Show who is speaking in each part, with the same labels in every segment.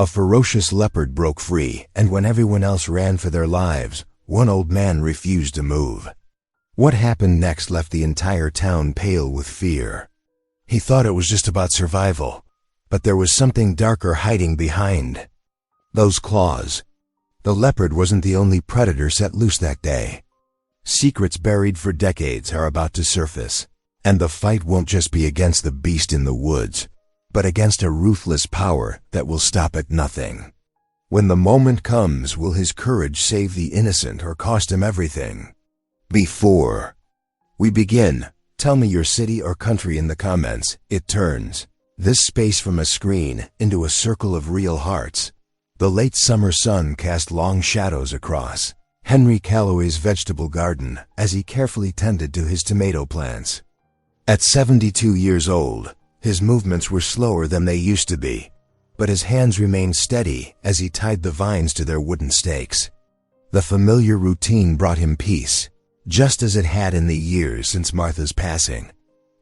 Speaker 1: A ferocious leopard broke free, and when everyone else ran for their lives, one old man refused to move. What happened next left the entire town pale with fear. He thought it was just about survival, but there was something darker hiding behind. Those claws. The leopard wasn't the only predator set loose that day. Secrets buried for decades are about to surface, and the fight won't just be against the beast in the woods, but against a ruthless power that will stop at nothing. When the moment comes, will his courage save the innocent or cost him everything? Before we begin, tell me your city or country in the comments. It turns this space from a screen into a circle of real hearts. The late summer sun cast long shadows across Henry Calloway's vegetable garden as he carefully tended to his tomato plants. At 72 years old, his movements were slower than they used to be, but his hands remained steady as he tied the vines to their wooden stakes. The familiar routine brought him peace, just as it had in the years since Martha's passing.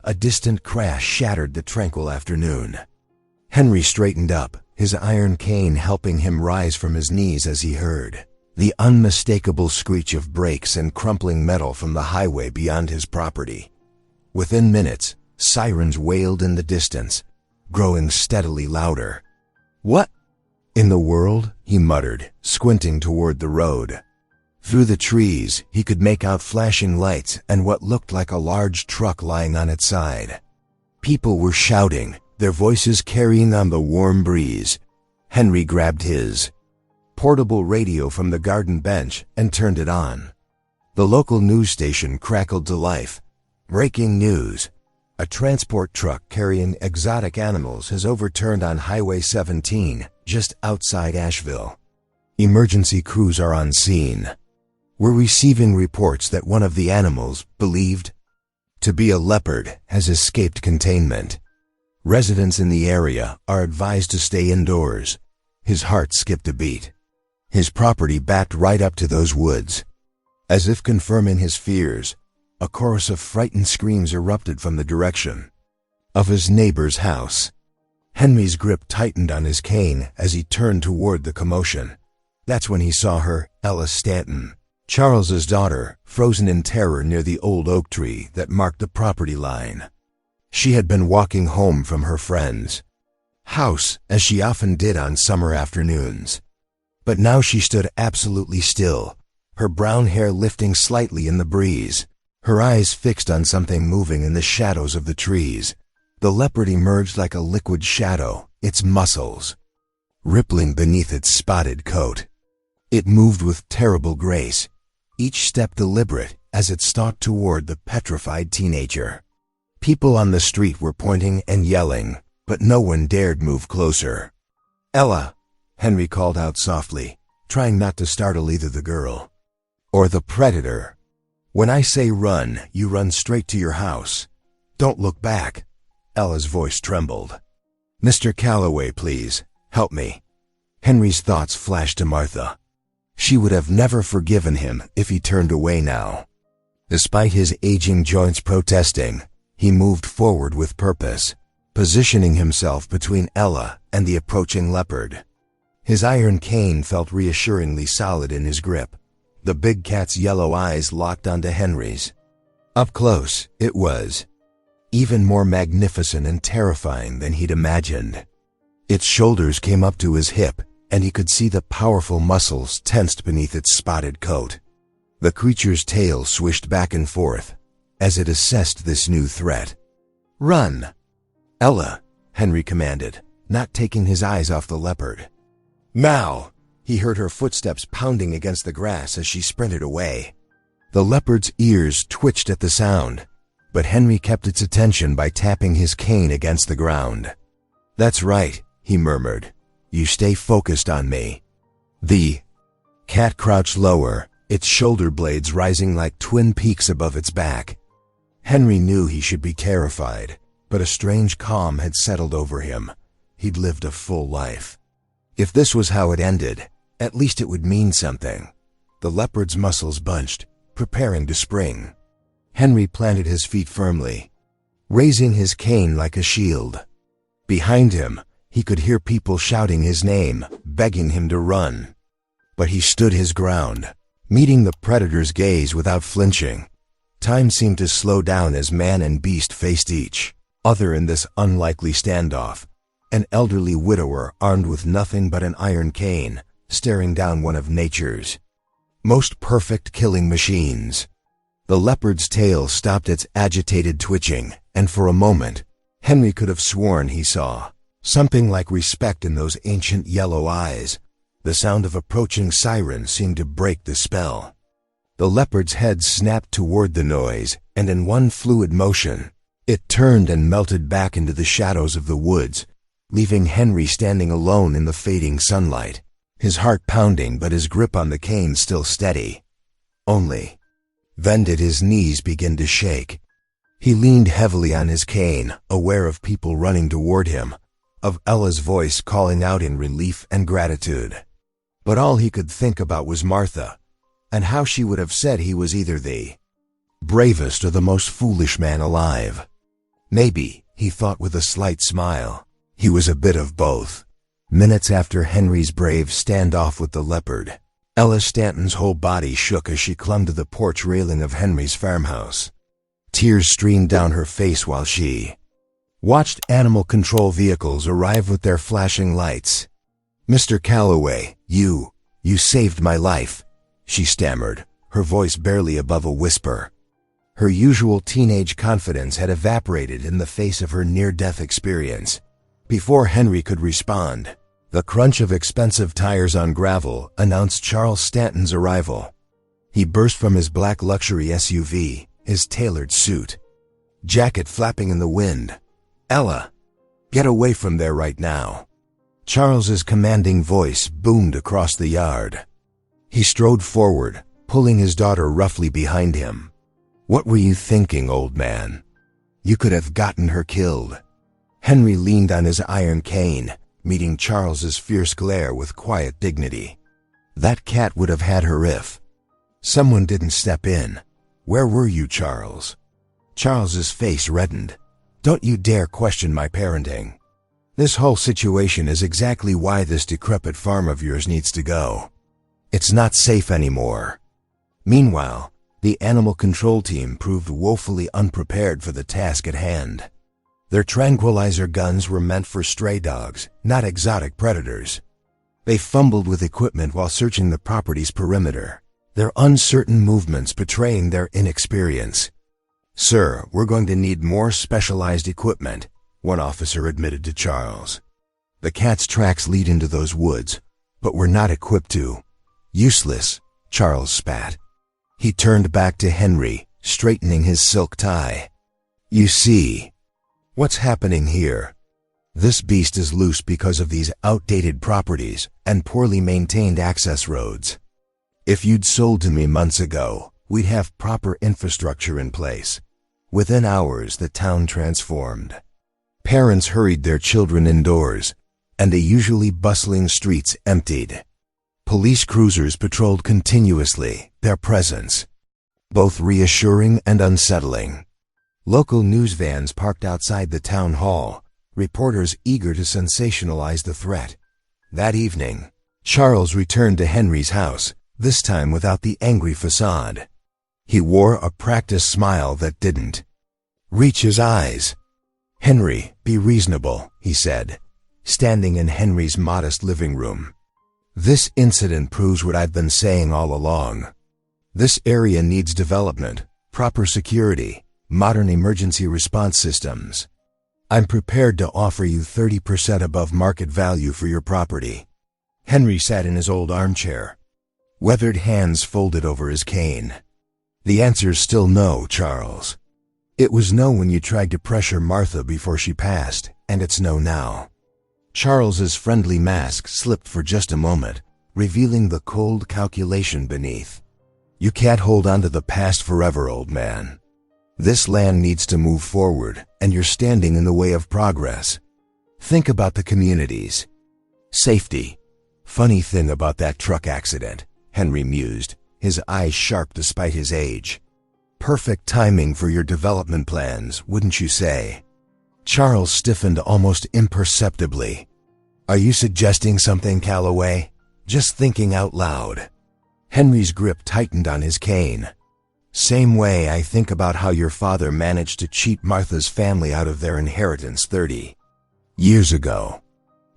Speaker 1: A distant crash shattered the tranquil afternoon. Henry straightened up, his iron cane helping him rise from his knees as he heard the unmistakable screech of brakes and crumpling metal from the highway beyond his property. Within minutes, sirens wailed in the distance, growing steadily louder. "What in the world?" he muttered, squinting toward the road. Through the trees, he could make out flashing lights and what looked like a large truck lying on its side. People were shouting, their voices carrying on the warm breeze. Henry grabbed his portable radio from the garden bench and turned it on. The local news station crackled to life. Breaking news. A transport truck carrying exotic animals has overturned on Highway 17, just outside Asheville. Emergency crews are on scene. We're receiving reports that one of the animals, believed to be a leopard, has escaped containment. Residents in the area are advised to stay indoors. His heart skipped a beat. His property backed right up to those woods. As if confirming his fears, a chorus of frightened screams erupted from the direction of his neighbor's house. Henry's grip tightened on his cane as he turned toward the commotion. That's when he saw her, Ella Stanton, Charles's daughter, frozen in terror near the old oak tree that marked the property line. She had been walking home from her friend's house, as she often did on summer afternoons. But now she stood absolutely still, her brown hair lifting slightly in the breeze, her eyes fixed on something moving in the shadows of the trees. The leopard emerged like a liquid shadow, its muscles rippling beneath its spotted coat. It moved with terrible grace, each step deliberate as it stalked toward the petrified teenager. People on the street were pointing and yelling, but no one dared move closer. "Ella," Henry called out softly, trying not to startle either the girl or the predator. "When I say run, you run straight to your house. Don't look back." Ella's voice trembled. "Mr. Calloway, please, help me." Henry's thoughts flashed to Martha. She would have never forgiven him if he turned away now. Despite his aging joints protesting, he moved forward with purpose, positioning himself between Ella and the approaching leopard. His iron cane felt reassuringly solid in his grip. The big cat's yellow eyes locked onto Henry's. Up close, it was even more magnificent and terrifying than he'd imagined. Its shoulders came up to his hip, and he could see the powerful muscles tensed beneath its spotted coat. The creature's tail swished back and forth as it assessed this new threat. "Run!" "Ella," Henry commanded, not taking his eyes off the leopard. "Now!" He heard her footsteps pounding against the grass as she sprinted away. The leopard's ears twitched at the sound, but Henry kept its attention by tapping his cane against the ground. "That's right," he murmured. "You stay focused on me." The cat crouched lower, its shoulder blades rising like twin peaks above its back. Henry knew he should be terrified, but a strange calm had settled over him. He'd lived a full life. If this was how it ended, at least it would mean something. The leopard's muscles bunched, preparing to spring. Henry planted his feet firmly, raising his cane like a shield. Behind him, He could hear people shouting his name, begging him to run. But he stood his ground, meeting the predator's gaze without flinching. Time seemed to slow down as man and beast faced each other in this unlikely standoff. An elderly widower armed with nothing but an iron cane, staring down one of nature's most perfect killing machines. The leopard's tail stopped its agitated twitching, and for a moment, Henry could have sworn he saw something like respect in those ancient yellow eyes. The sound of approaching sirens seemed to break the spell. The leopard's head snapped toward the noise, and in one fluid motion, it turned and melted back into the shadows of the woods, leaving Henry standing alone in the fading sunlight, his heart pounding but his grip on the cane still steady. Only then did his knees begin to shake. He leaned heavily on his cane, aware of people running toward him, of Ella's voice calling out in relief and gratitude. But all he could think about was Martha, and how she would have said he was either the bravest or the most foolish man alive. Maybe, he thought with a slight smile, he was a bit of both. Minutes after Henry's brave standoff with the leopard, Ella Stanton's whole body shook as she clung to the porch railing of Henry's farmhouse. Tears streamed down her face while she watched animal control vehicles arrive with their flashing lights. "Mr. Calloway, you saved my life," she stammered, her voice barely above a whisper. Her usual teenage confidence had evaporated in the face of her near-death experience. Before Henry could respond, the crunch of expensive tires on gravel announced Charles Stanton's arrival. He burst from his black luxury SUV, his tailored suit, jacket flapping in the wind. "Ella, get away from there right now." Charles's commanding voice boomed across the yard. He strode forward, pulling his daughter roughly behind him. "What were you thinking, old man? You could have gotten her killed." Henry leaned on his iron cane, meeting Charles's fierce glare with quiet dignity. "That cat would have had her if someone didn't step in. Where were you, Charles?" Charles's face reddened. "Don't you dare question my parenting. This whole situation is exactly why this decrepit farm of yours needs to go. It's not safe anymore." Meanwhile, the animal control team proved woefully unprepared for the task at hand. Their tranquilizer guns were meant for stray dogs, not exotic predators. They fumbled with equipment while searching the property's perimeter, their uncertain movements betraying their inexperience. "Sir, we're going to need more specialized equipment," one officer admitted to Charles. "The cat's tracks lead into those woods, but we're not equipped to." "Useless," Charles spat. He turned back to Henry, straightening his silk tie. "You see what's happening here? This beast is loose because of these outdated properties and poorly maintained access roads. If you'd sold to me months ago, we'd have proper infrastructure in place." Within hours, the town transformed. Parents hurried their children indoors, and the usually bustling streets emptied. Police cruisers patrolled continuously, their presence both reassuring and unsettling. Local news vans parked outside the town hall, reporters eager to sensationalize the threat. That evening, Charles returned to Henry's house, this time without the angry facade. He wore a practiced smile that didn't reach his eyes. "Henry, be reasonable," he said, standing in Henry's modest living room. "This incident proves what I've been saying all along. This area needs development, proper security, modern emergency response systems. I'm prepared to offer you 30% above market value for your property." Henry sat in his old armchair, weathered hands folded over his cane. "The answer's still no, Charles. It was no when you tried to pressure Martha before she passed, and it's no now." Charles's friendly mask slipped for just a moment, revealing the cold calculation beneath. "You can't hold on to the past forever, old man. This land needs to move forward, and you're standing in the way of progress. Think about the communities. Safety. Funny thing about that truck accident," Henry mused, his eyes sharp despite his age. "Perfect timing for your development plans, wouldn't you say?" Charles stiffened almost imperceptibly. Are you suggesting something, Calloway? Just thinking out loud. Henry's grip tightened on his cane. Same way I think about how your father managed to cheat Martha's family out of their inheritance 30 years ago.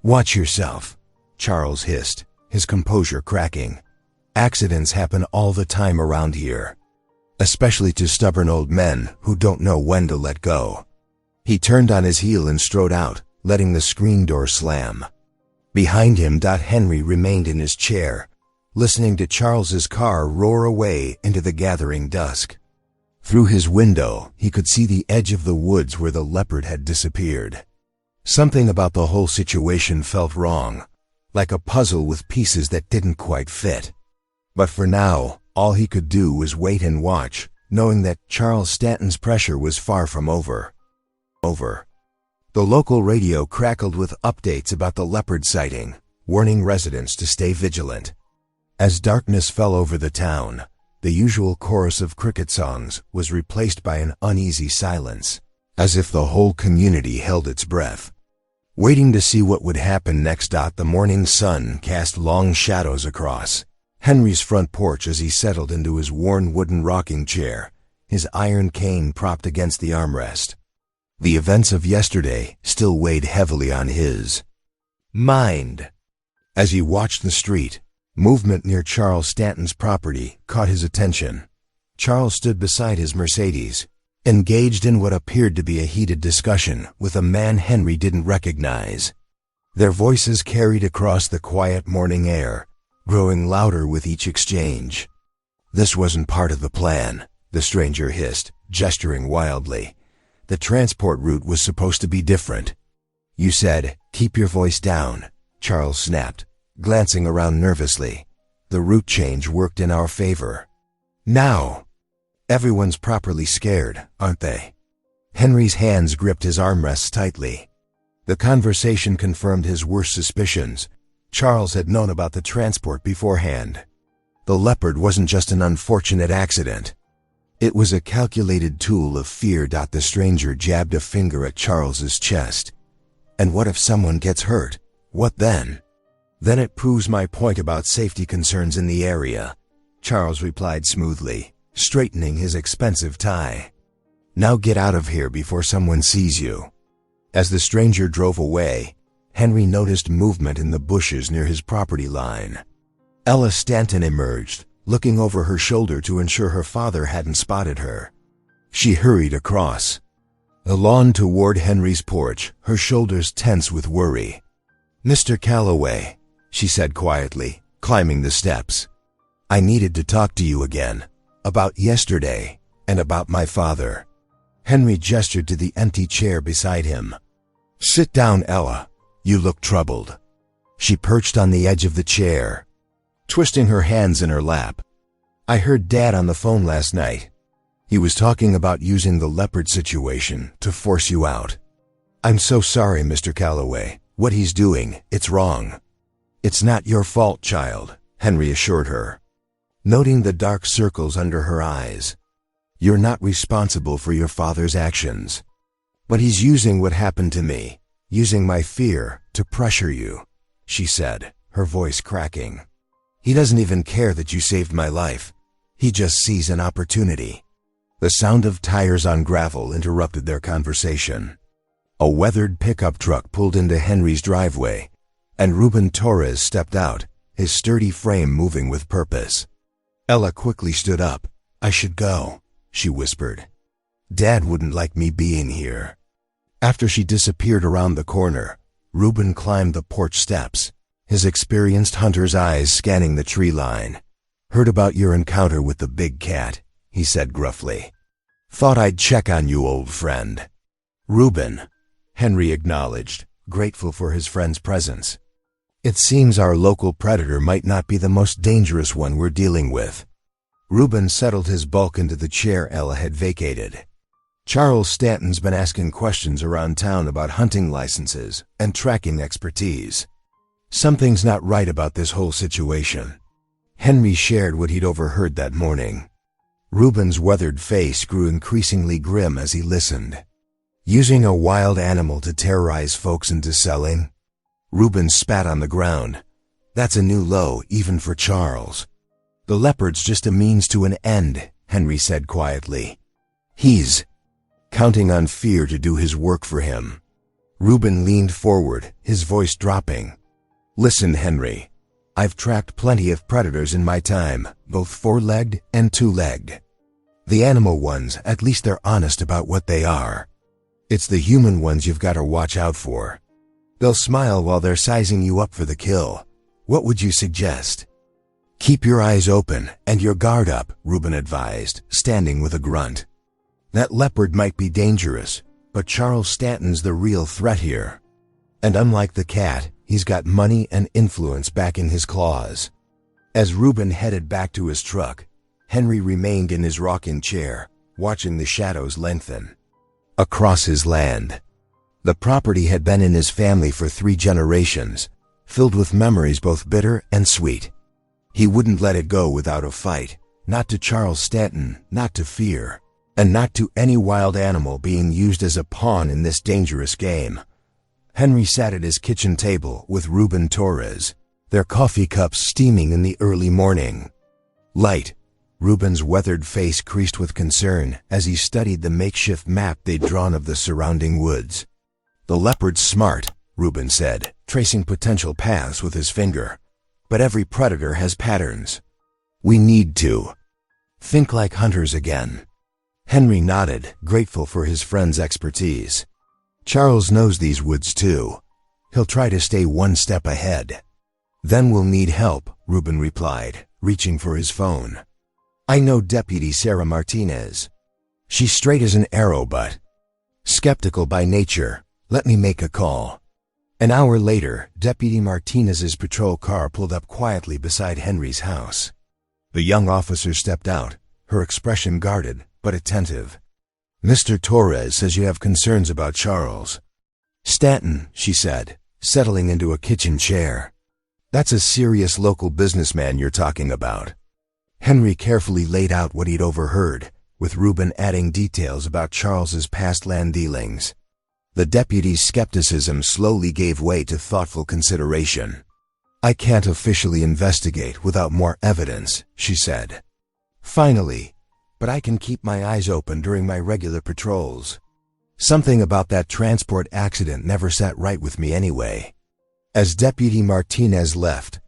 Speaker 1: Watch yourself, Charles hissed, his composure cracking. Accidents happen all the time around here, especially to stubborn old men who don't know when to let go. He turned on his heel and strode out, letting the screen door slam. Behind him, Henry remained in his chair, listening to Charles's car roar away into the gathering dusk. Through his window, he could see the edge of the woods where the leopard had disappeared. Something about the whole situation felt wrong, like a puzzle with pieces that didn't quite fit. But for now, all he could do was wait and watch, knowing that Charles Stanton's pressure was far from over. The local radio crackled with updates about the leopard sighting, warning residents to stay vigilant. As darkness fell over the town, the usual chorus of cricket songs was replaced by an uneasy silence, as if the whole community held its breath, waiting to see what would happen next. The morning sun cast long shadows across Henry's front porch as he settled into his worn wooden rocking chair, his iron cane propped against the armrest. The events of yesterday still weighed heavily on his mind. As he watched the street, movement near Charles Stanton's property caught his attention. Charles stood beside his Mercedes, engaged in what appeared to be a heated discussion with a man Henry didn't recognize. Their voices carried across the quiet morning air, growing louder with each exchange. This wasn't part of the plan, the stranger hissed, gesturing wildly. The transport route was supposed to be different. You said, keep your voice down, Charles snapped, glancing around nervously. The route change worked in our favor. Now, everyone's properly scared, aren't they? Henry's hands gripped his armrests tightly. The conversation confirmed his worst suspicions. Charles had known about the transport beforehand. The leopard wasn't just an unfortunate accident. It was a calculated tool of fear. The stranger jabbed a finger at Charles's chest. And what if someone gets hurt? What then? Then it proves my point about safety concerns in the area, Charles replied smoothly, straightening his expensive tie. Now get out of here before someone sees you. As the stranger drove away, Henry noticed movement in the bushes near his property line. Ella Stanton emerged, looking over her shoulder to ensure her father hadn't spotted her. She hurried across the lawn toward Henry's porch, her shoulders tense with worry. Mr. Calloway, she said quietly, climbing the steps. I needed to talk to you again, about yesterday, and about my father. Henry gestured to the empty chair beside him. Sit down, Ella. You look troubled. She perched on the edge of the chair, twisting her hands in her lap. I heard Dad on the phone last night. He was talking about using the leopard situation to force you out. I'm so sorry, Mr. Calloway. What he's doing, it's wrong. It's not your fault, child, Henry assured her, noting the dark circles under her eyes. You're not responsible for your father's actions. But he's using what happened to me, using my fear to pressure you, she said, her voice cracking. He doesn't even care that you saved my life. He just sees an opportunity. The sound of tires on gravel interrupted their conversation. A weathered pickup truck pulled into Henry's driveway, and Ruben Torres stepped out, his sturdy frame moving with purpose. Ella quickly stood up. I should go, she whispered. Dad wouldn't like me being here. After she disappeared around the corner, Ruben climbed the porch steps, his experienced hunter's eyes scanning the tree line. Heard about your encounter with the big cat, he said gruffly. Thought I'd check on you, old friend. Ruben, Henry acknowledged, grateful for his friend's presence. It seems our local predator might not be the most dangerous one we're dealing with. Ruben settled his bulk into the chair Ella had vacated. Charles Stanton's been asking questions around town about hunting licenses and tracking expertise. Something's not right about this whole situation. Henry shared what he'd overheard that morning. Ruben's weathered face grew increasingly grim as he listened. Using a wild animal to terrorize folks into selling? Reuben spat on the ground. That's a new low, even for Charles. The leopard's just a means to an end, Henry said quietly. He's counting on fear to do his work for him. Reuben leaned forward, his voice dropping. Listen, Henry. I've tracked plenty of predators in my time, both four-legged and two-legged. The animal ones, at least they're honest about what they are. It's the human ones you've got to watch out for. They'll smile while they're sizing you up for the kill. What would you suggest? Keep your eyes open and your guard up, Reuben advised, standing with a grunt. That leopard might be dangerous, but Charles Stanton's the real threat here. And unlike the cat, he's got money and influence back in his claws. As Reuben headed back to his truck, Henry remained in his rocking chair, watching the shadows lengthen. Across his land, the property had been in his family for 3 generations, filled with memories both bitter and sweet. He wouldn't let it go without a fight, not to Charles Stanton, not to fear, and not to any wild animal being used as a pawn in this dangerous game. Henry sat at his kitchen table with Reuben Torres, their coffee cups steaming in the early morning. Light. Reuben's weathered face creased with concern as he studied the makeshift map they'd drawn of the surrounding woods. The leopard's smart, Reuben said, tracing potential paths with his finger. But every predator has patterns. We need to think like hunters again. Henry nodded, grateful for his friend's expertise. Charles knows these woods too. He'll try to stay one step ahead. Then we'll need help, Reuben replied, reaching for his phone. I know Deputy Sarah Martinez. She's straight as an arrow but skeptical by nature. Let me make a call. An hour later, Deputy Martinez's patrol car pulled up quietly beside Henry's house. The young officer stepped out, her expression guarded but attentive. Mr. Torres says you have concerns about Charles Stanton, she said, settling into a kitchen chair. That's a serious local businessman you're talking about. Henry carefully laid out what he'd overheard, with Reuben adding details about Charles's past land dealings. The deputy's skepticism slowly gave way to thoughtful consideration. I can't officially investigate without more evidence, she said. Finally, but I can keep my eyes open during my regular patrols. Something about that transport accident never sat right with me anyway. As Deputy Martinez left,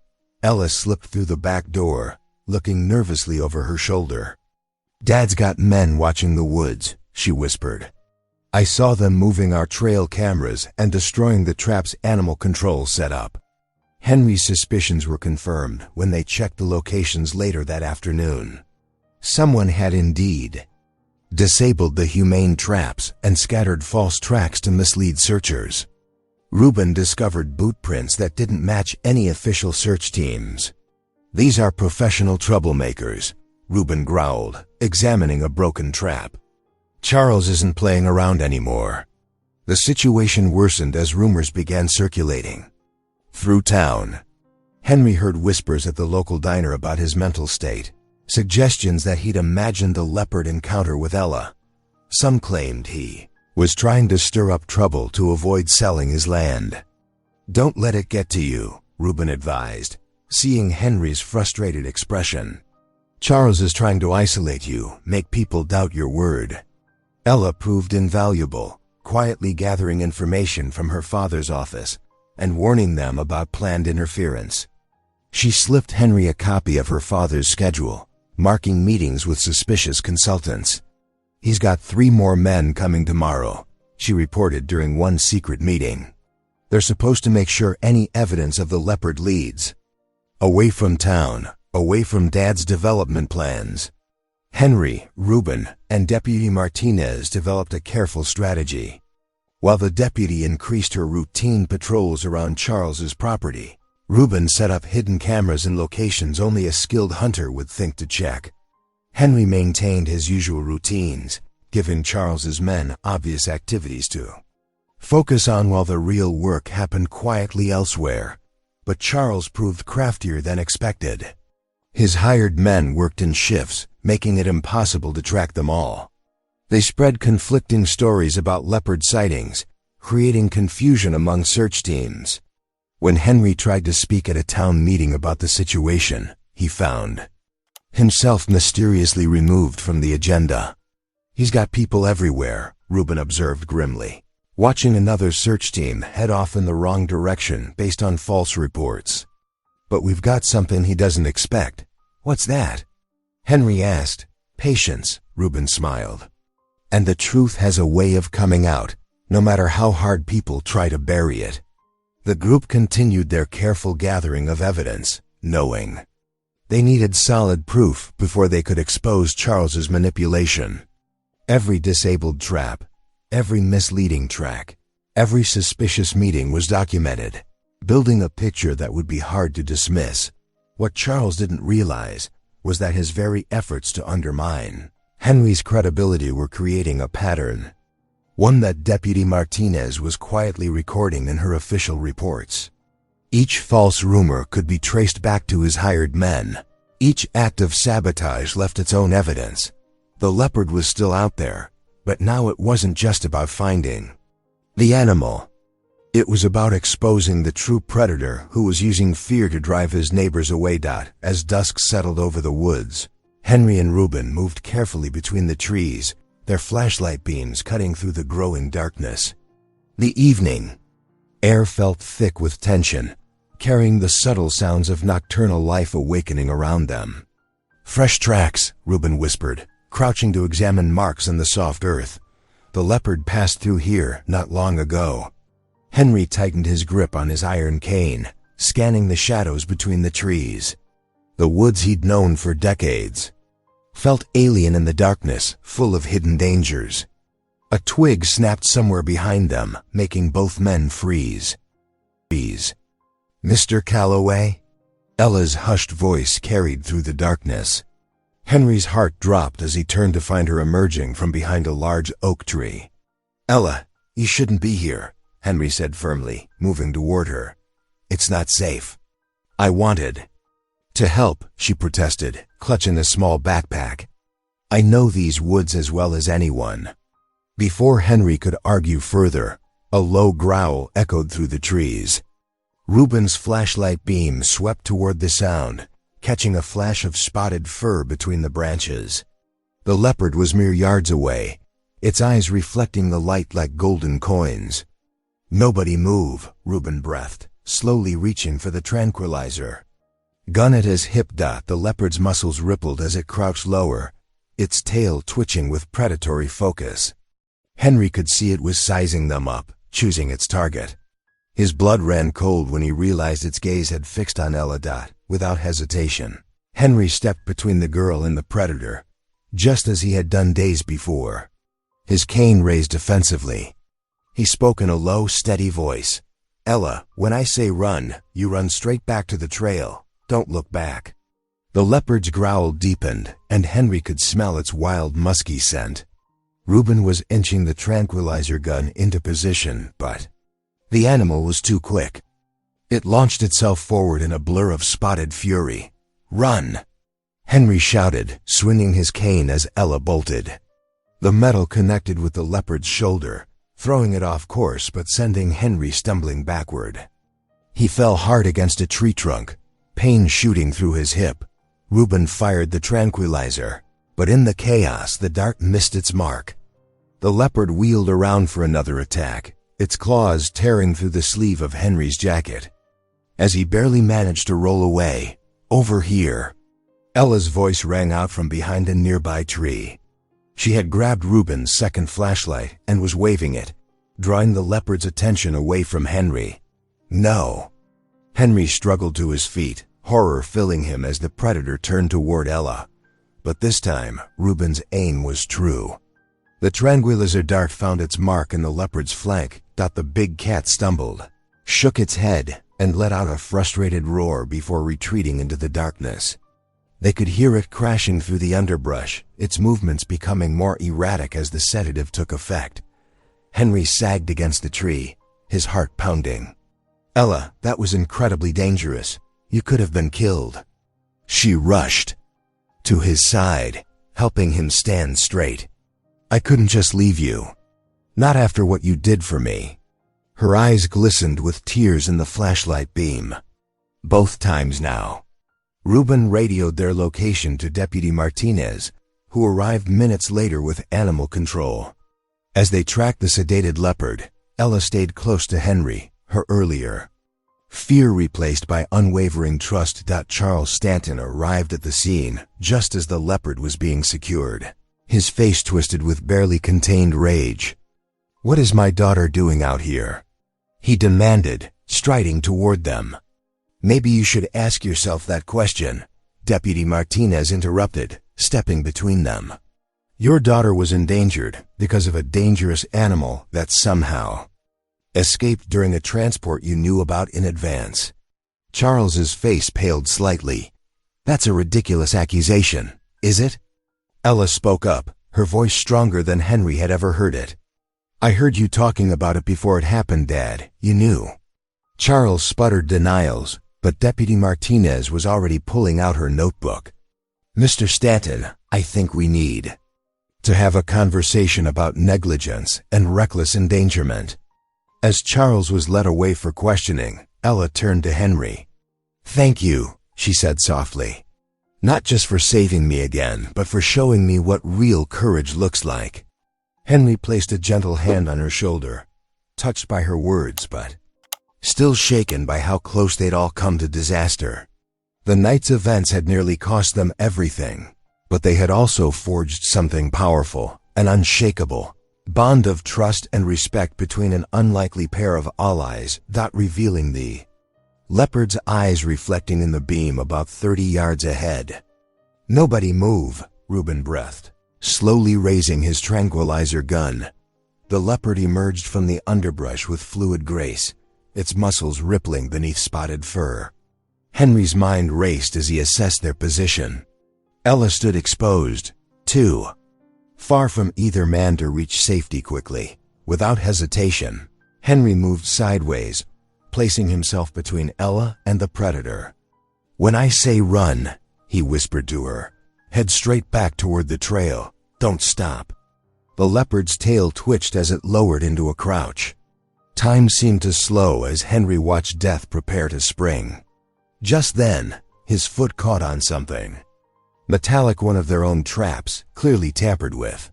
Speaker 1: Ella slipped through the back door, looking nervously over her shoulder. Dad's got men watching the woods, she whispered. I saw them moving our trail cameras and destroying the trap's animal control set up. Henry's suspicions were confirmed when they checked the locations later that afternoon. Someone had indeed disabled the humane traps and scattered false tracks to mislead searchers. Reuben discovered boot prints that didn't match any official search teams. These are professional troublemakers, Reuben growled, examining a broken trap. Charles isn't playing around anymore. The situation worsened as rumors began circulating through town. Henry heard whispers at the local diner about his mental state, suggestions that he'd imagined the leopard encounter with Ella. Some claimed he was trying to stir up trouble to avoid selling his land. Don't let it get to you, Reuben advised, seeing Henry's frustrated expression. Charles is trying to isolate you, make people doubt your word. Ella proved invaluable, quietly gathering information from her father's office and warning them about planned interference. She slipped Henry a copy of her father's schedule, marking meetings with suspicious consultants. He's got 3 more men coming tomorrow, she reported during one secret meeting. They're supposed to make sure any evidence of the leopard leads away from town, away from Dad's development plans. Henry, Reuben, and Deputy Martinez developed a careful strategy. While the deputy increased her routine patrols around Charles's property, Reuben set up hidden cameras in locations only a skilled hunter would think to check. Henry maintained his usual routines, giving Charles's men obvious activities to focus on while the real work happened quietly elsewhere. But Charles proved craftier than expected. His hired men worked in shifts, making it impossible to track them all. They spread conflicting stories about leopard sightings, creating confusion among search teams. When Henry tried to speak at a town meeting about the situation, he found himself mysteriously removed from the agenda. "He's got people everywhere," Reuben observed grimly, watching another search team head off in the wrong direction based on false reports. "But we've got something he doesn't expect." "What's that?" Henry asked. "Patience," Reuben smiled. "And the truth has a way of coming out, no matter how hard people try to bury it." The group continued their careful gathering of evidence, knowing they needed solid proof before they could expose Charles's manipulation. Every disabled trap, every misleading track, every suspicious meeting was documented, building a picture that would be hard to dismiss. What Charles didn't realize was that his very efforts to undermine Henry's credibility were creating a pattern, one that Deputy Martinez was quietly recording in her official reports. Each false rumor could be traced back to his hired men. Each act of sabotage left its own evidence. The leopard was still out there, but now it wasn't just about finding the animal. It was about exposing the true predator who was using fear to drive his neighbors away. As dusk settled over the woods, Henry and Reuben moved carefully between the trees, their flashlight beams cutting through the growing darkness. The evening air felt thick with tension, carrying the subtle sounds of nocturnal life awakening around them. "Fresh tracks," Reuben whispered, crouching to examine marks in the soft earth. "The leopard passed through here not long ago." Henry tightened his grip on his iron cane, scanning the shadows between the trees. The woods he'd known for decades felt alien in the darkness, full of hidden dangers. A twig snapped somewhere behind them, making both men freeze. "Mr. Calloway?" Ella's hushed voice carried through the darkness. Henry's heart dropped as he turned to find her emerging from behind a large oak tree. "Ella, you shouldn't be here," Henry said firmly, moving toward her. "It's not safe." "I wanted to help," she protested, clutching a small backpack. "I know these woods as well as anyone." Before Henry could argue further, a low growl echoed through the trees. Reuben's flashlight beam swept toward the sound, catching a flash of spotted fur between the branches. The leopard was mere yards away, its eyes reflecting the light like golden coins. "Nobody move," Reuben breathed, slowly reaching for the tranquilizer. Gun at his hip. The leopard's muscles rippled as it crouched lower, its tail twitching with predatory focus. Henry could see it was sizing them up, choosing its target. His blood ran cold when he realized its gaze had fixed on Ella. Without hesitation, Henry stepped between the girl and the predator, just as he had done days before. His cane raised defensively. He spoke in a low, steady voice. "Ella, when I say run, you run straight back to the trail. Don't look back." The leopard's growl deepened, and Henry could smell its wild, musky scent. Reuben was inching the tranquilizer gun into position, but the animal was too quick. It launched itself forward in a blur of spotted fury. "Run!" Henry shouted, swinging his cane as Ella bolted. The metal connected with the leopard's shoulder, throwing it off course but sending Henry stumbling backward. He fell hard against a tree trunk, pain shooting through his hip. Reuben fired the tranquilizer, but in the chaos the dart missed its mark. The leopard wheeled around for another attack, its claws tearing through the sleeve of Henry's jacket. As he barely managed to roll away, "Over here!" Ella's voice rang out from behind a nearby tree. She had grabbed Reuben's second flashlight and was waving it, drawing the leopard's attention away from Henry. "No!" Henry struggled to his feet, horror filling him as the predator turned toward Ella. But this time, Reuben's aim was true. The tranquilizer dart found its mark in the leopard's flank. The big cat stumbled, shook its head, and let out a frustrated roar before retreating into the darkness. They could hear it crashing through the underbrush, its movements becoming more erratic as the sedative took effect. Henry sagged against the tree, his heart pounding. "Ella, that was incredibly dangerous. You could have been killed." She rushed to his side, helping him stand straight. "I couldn't just leave you. Not after what you did for me." Her eyes glistened with tears in the flashlight beam. Both times now. Reuben radioed their location to Deputy Martinez, who arrived minutes later with animal control. As they tracked the sedated leopard, Ella stayed close to Henry, her earlier fear replaced by unwavering trust. Charles Stanton arrived at the scene just as the leopard was being secured, his face twisted with barely contained rage. "What is my daughter doing out here?" he demanded, striding toward them. "Maybe you should ask yourself that question," Deputy Martinez interrupted, stepping between them. "Your daughter was endangered because of a dangerous animal that somehow escaped during a transport you knew about in advance." Charles's face paled slightly. "That's a ridiculous accusation, is it?" Ella spoke up, her voice stronger than Henry had ever heard it. "I heard you talking about it before it happened, Dad. You knew." Charles sputtered denials, but Deputy Martinez was already pulling out her notebook. "Mr. Stanton, I think we need to have a conversation about negligence and reckless endangerment." As Charles was led away for questioning, Ella turned to Henry. "Thank you," she said softly. "Not just for saving me again, but for showing me what real courage looks like." Henry placed a gentle hand on her shoulder, touched by her words but still shaken by how close they'd all come to disaster. The night's events had nearly cost them everything, but they had also forged something powerful, an unshakable bond of trust and respect between an unlikely pair of allies, revealing the leopard's eyes reflecting in the beam about 30 yards ahead. "Nobody move," Reuben breathed, slowly raising his tranquilizer gun. The leopard emerged from the underbrush with fluid grace, its muscles rippling beneath spotted fur. Henry's mind raced as he assessed their position. Ella stood exposed, too, far from either man to reach safety quickly. Without hesitation, Henry moved sideways, placing himself between Ella and the predator. "When I say run," he whispered to her, "head straight back toward the trail. Don't stop." The leopard's tail twitched as it lowered into a crouch. Time seemed to slow as Henry watched death prepare to spring. Just then, his foot caught on something. Metallic, one of their own traps, clearly tampered with.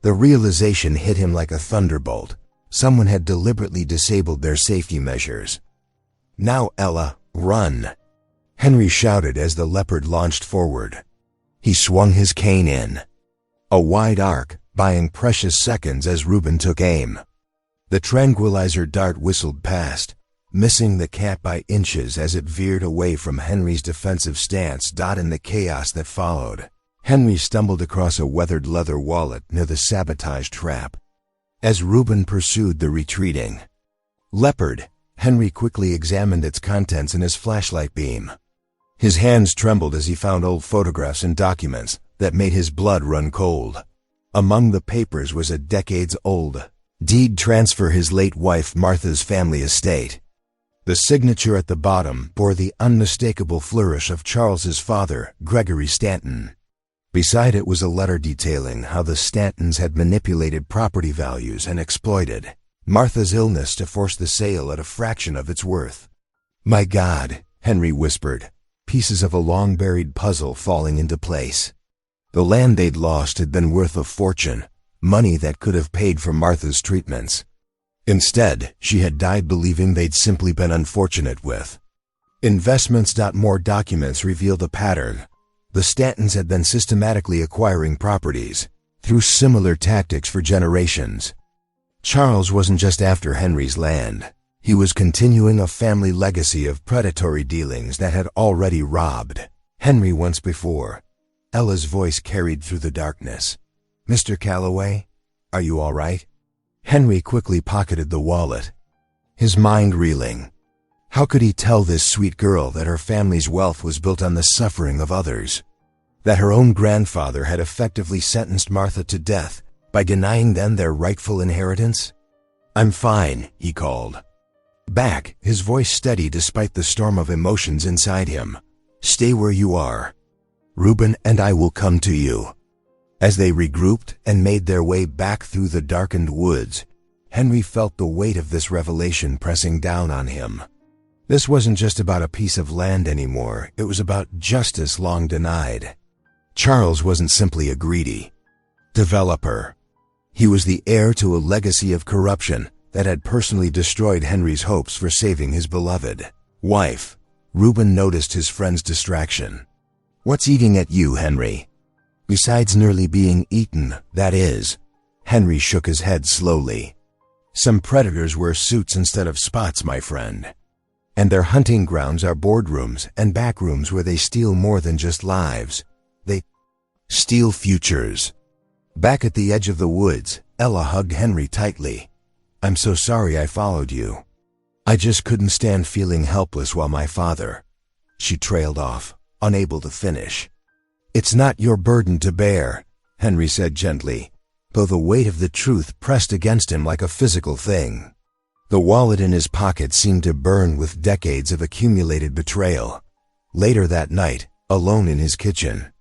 Speaker 1: The realization hit him like a thunderbolt. Someone had deliberately disabled their safety measures. "Now, Ella, run!" Henry shouted as the leopard launched forward. He swung his cane in a wide arc, buying precious seconds as Reuben took aim. The tranquilizer dart whistled past, missing the cat by inches as it veered away from Henry's defensive stance. In the chaos that followed, Henry stumbled across a weathered leather wallet near the sabotaged trap. As Reuben pursued the retreating leopard, Henry quickly examined its contents in his flashlight beam. His hands trembled as he found old photographs and documents that made his blood run cold. Among the papers was a decades-old deed transfer his late wife Martha's family estate. The signature at the bottom bore the unmistakable flourish of Charles's father, Gregory Stanton. Beside it was a letter detailing how the Stantons had manipulated property values and exploited Martha's illness to force the sale at a fraction of its worth. "My God," Henry whispered, pieces of a long-buried puzzle falling into place. The land they'd lost had been worth a fortune, money that could have paid for Martha's treatments. Instead, she had died believing they'd simply been unfortunate with investments. More documents revealed a pattern. The Stantons had been systematically acquiring properties through similar tactics for generations. Charles wasn't just after Henry's land. He was continuing a family legacy of predatory dealings that had already robbed Henry once before. Ella's voice carried through the darkness. "Mr. Calloway, are you all right?" Henry quickly pocketed the wallet, his mind reeling. How could he tell this sweet girl that her family's wealth was built on the suffering of others? That her own grandfather had effectively sentenced Martha to death by denying them their rightful inheritance? "I'm fine," he called back, his voice steady despite the storm of emotions inside him. "Stay where you are. Reuben and I will come to you." As they regrouped and made their way back through the darkened woods, Henry felt the weight of this revelation pressing down on him. This wasn't just about a piece of land anymore, it was about justice long denied. Charles wasn't simply a greedy developer. He was the heir to a legacy of corruption that had personally destroyed Henry's hopes for saving his beloved wife. Reuben noticed his friend's distraction. "What's eating at you, Henry?" "Besides nearly being eaten, that is." Henry shook his head slowly. "Some predators wear suits instead of spots, my friend. And their hunting grounds are boardrooms and back rooms where they steal more than just lives. They steal futures." Back at the edge of the woods, Ella hugged Henry tightly. "I'm so sorry I followed you. I just couldn't stand feeling helpless while my father—" She trailed off, unable to finish. "It's not your burden to bear," Henry said gently, though the weight of the truth pressed against him like a physical thing. The wallet in his pocket seemed to burn with decades of accumulated betrayal. Later that night, alone in his kitchen,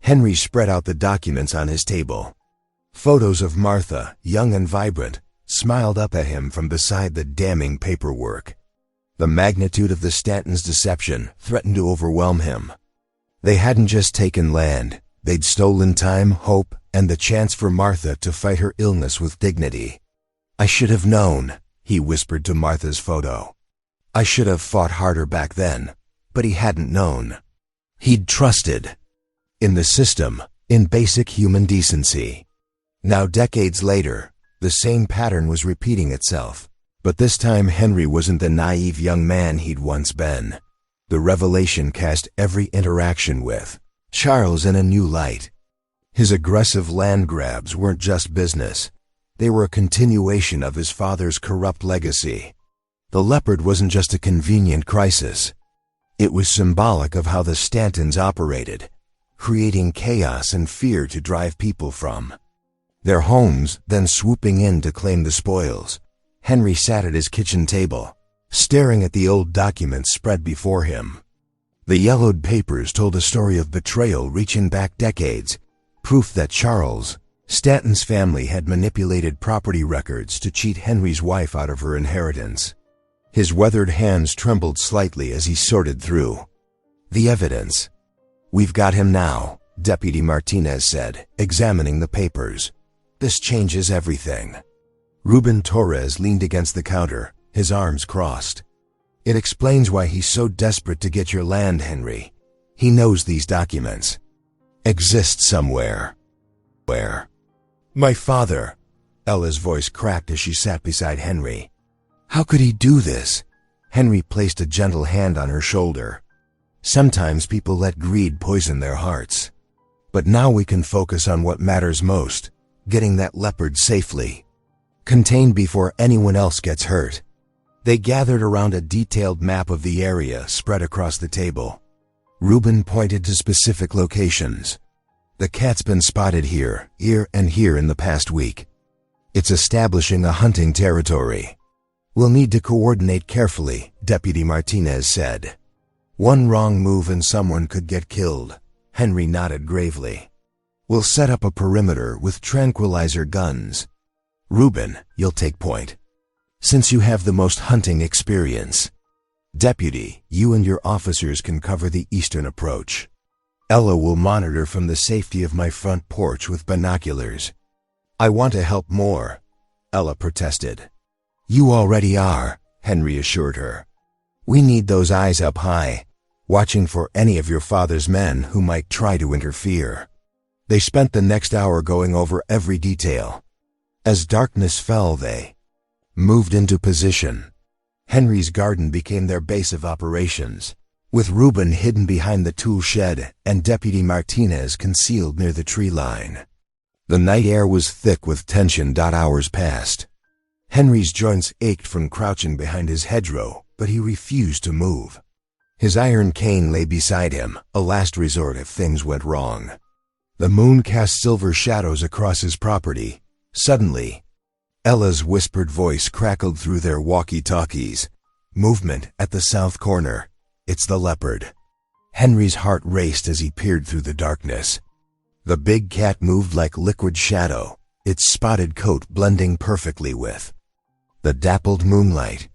Speaker 1: Henry spread out the documents on his table. Photos of Martha, young and vibrant, smiled up at him from beside the damning paperwork. The magnitude of the Stantons' deception threatened to overwhelm him. They hadn't just taken land, they'd stolen time, hope, and the chance for Martha to fight her illness with dignity. "I should have known," he whispered to Martha's photo. "I should have fought harder back then," but he hadn't known. He'd trusted in the system, in basic human decency. Now, decades later, the same pattern was repeating itself. But this time Henry wasn't the naive young man he'd once been. The revelation cast every interaction with Charles in a new light. His aggressive land grabs weren't just business. They were a continuation of his father's corrupt legacy. The leopard wasn't just a convenient crisis. It was symbolic of how the Stantons operated, creating chaos and fear to drive people from their homes, then swooping in to claim the spoils. Henry sat at his kitchen table, staring at the old documents spread before him. The yellowed papers told a story of betrayal reaching back decades, proof that Charles Stanton's family had manipulated property records to cheat Henry's wife out of her inheritance. His weathered hands trembled slightly as he sorted through the evidence. "We've got him now," Deputy Martinez said, examining the papers. "This changes everything." Reuben Torres leaned against the counter, his arms crossed. "It explains why he's so desperate to get your land, Henry. He knows these documents exist somewhere." "Where?" "My father." Ella's voice cracked as she sat beside Henry. "How could he do this?" Henry placed a gentle hand on her shoulder. "Sometimes people let greed poison their hearts. But now we can focus on what matters most, getting that leopard safely contained before anyone else gets hurt." They gathered around a detailed map of the area spread across the table. Reuben pointed to specific locations. "The cat's been spotted here, and here in the past week. It's establishing a hunting territory. We'll need to coordinate carefully," Deputy Martinez said. "One wrong move and someone could get killed." Henry nodded gravely. "We'll set up a perimeter with tranquilizer guns. Reuben, you'll take point, since you have the most hunting experience. Deputy, you and your officers can cover the eastern approach. Ella will monitor from the safety of my front porch with binoculars." "I want to help more," Ella protested. "You already are," Henry assured her. "We need those eyes up high, watching for any of your father's men who might try to interfere." They spent the next hour going over every detail. As darkness fell, they moved into position. Henry's garden became their base of operations, with Reuben hidden behind the tool shed and Deputy Martinez concealed near the tree line. The night air was thick with tension. Hours passed. Henry's joints ached from crouching behind his hedgerow, but he refused to move. His iron cane lay beside him, a last resort if things went wrong. The moon cast silver shadows across his property. Suddenly, Ella's whispered voice crackled through their walkie-talkies. "Movement at the south corner. It's the leopard." Henry's heart raced as he peered through the darkness. The big cat moved like liquid shadow, its spotted coat blending perfectly with the dappled moonlight.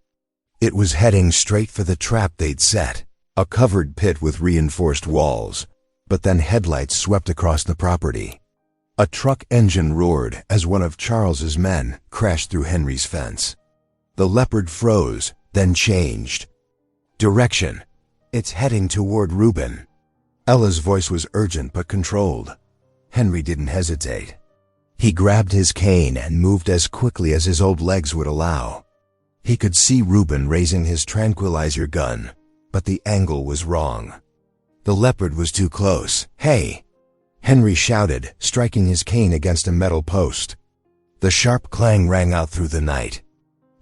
Speaker 1: It was heading straight for the trap they'd set, a covered pit with reinforced walls. But then headlights swept across the property. A truck engine roared as one of Charles's men crashed through Henry's fence. The leopard froze, then changed direction. It's heading toward Reuben. Ella's voice was urgent but controlled. Henry didn't hesitate. He grabbed his cane and moved as quickly as his old legs would allow. He could see Reuben raising his tranquilizer gun, but the angle was wrong. The leopard was too close. "Hey!" Henry shouted, striking his cane against a metal post. The sharp clang rang out through the night.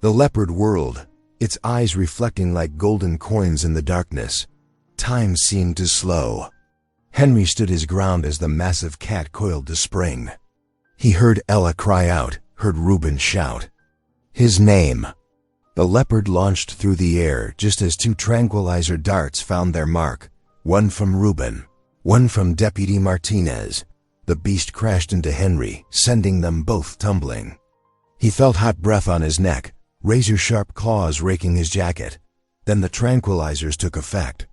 Speaker 1: The leopard whirled, its eyes reflecting like golden coins in the darkness. Time seemed to slow. Henry stood his ground as the massive cat coiled to spring. He heard Ella cry out, heard Reuben shout his name. The leopard launched through the air just as two tranquilizer darts found their mark, one from Reuben, one from Deputy Martinez. The beast crashed into Henry, sending them both tumbling. He felt hot breath on his neck, razor-sharp claws raking his jacket. Then the tranquilizers took effect.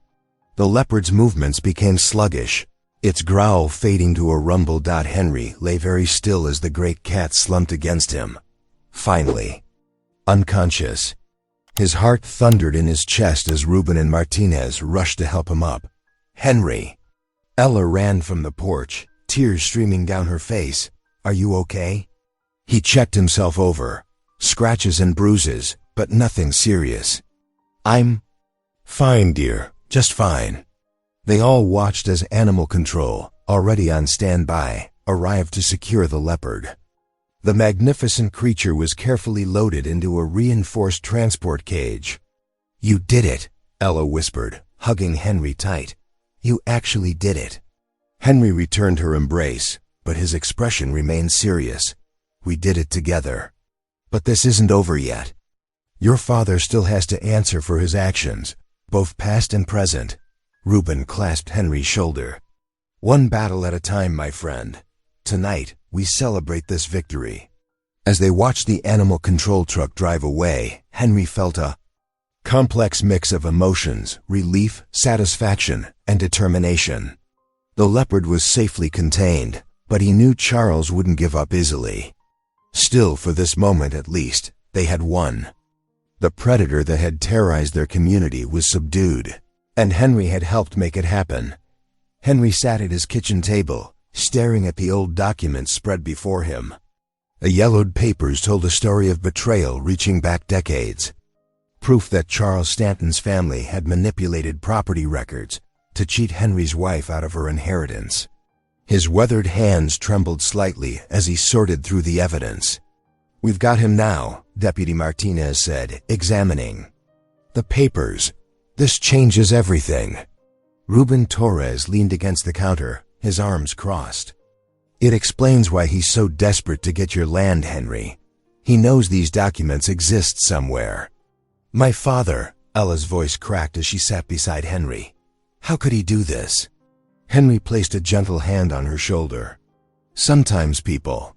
Speaker 1: The leopard's movements became sluggish, its growl fading to a rumble. Henry lay very still as the great cat slumped against him. Finally, unconscious. His heart thundered in his chest as Reuben and Martinez rushed to help him up. "Henry!" Ella ran from the porch, tears streaming down her face. "Are you okay?" He checked himself over. Scratches and bruises, but nothing serious. "I'm fine, dear, just fine." They all watched as Animal Control, already on standby, arrived to secure the leopard. The magnificent creature was carefully loaded into a reinforced transport cage. "You did it," Ella whispered, hugging Henry tight. "You actually did it." Henry returned her embrace, but his expression remained serious. "We did it together. But this isn't over yet. Your father still has to answer for his actions, both past and present." Reuben clasped Henry's shoulder. "One battle at a time, my friend. Tonight, we celebrate this victory." As they watched the Animal Control truck drive away, Henry felt a complex mix of emotions: relief, satisfaction, and determination. The leopard was safely contained, but he knew Charles wouldn't give up easily. Still, for this moment at least, they had won. The predator that had terrorized their community was subdued, and Henry had helped make it happen. Henry sat at his kitchen table, staring at the old documents spread before him. The yellowed papers told a story of betrayal reaching back decades. Proof that Charles Stanton's family had manipulated property records to cheat Henry's wife out of her inheritance. His weathered hands trembled slightly as he sorted through the evidence. "We've got him now," Deputy Martinez said, examining the papers. "This changes everything." Reuben Torres leaned against the counter, his arms crossed. "It explains why he's so desperate to get your land, Henry. He knows these documents exist somewhere." "My father," Ella's voice cracked as she sat beside Henry. "How could he do this?" Henry placed a gentle hand on her shoulder. "Sometimes people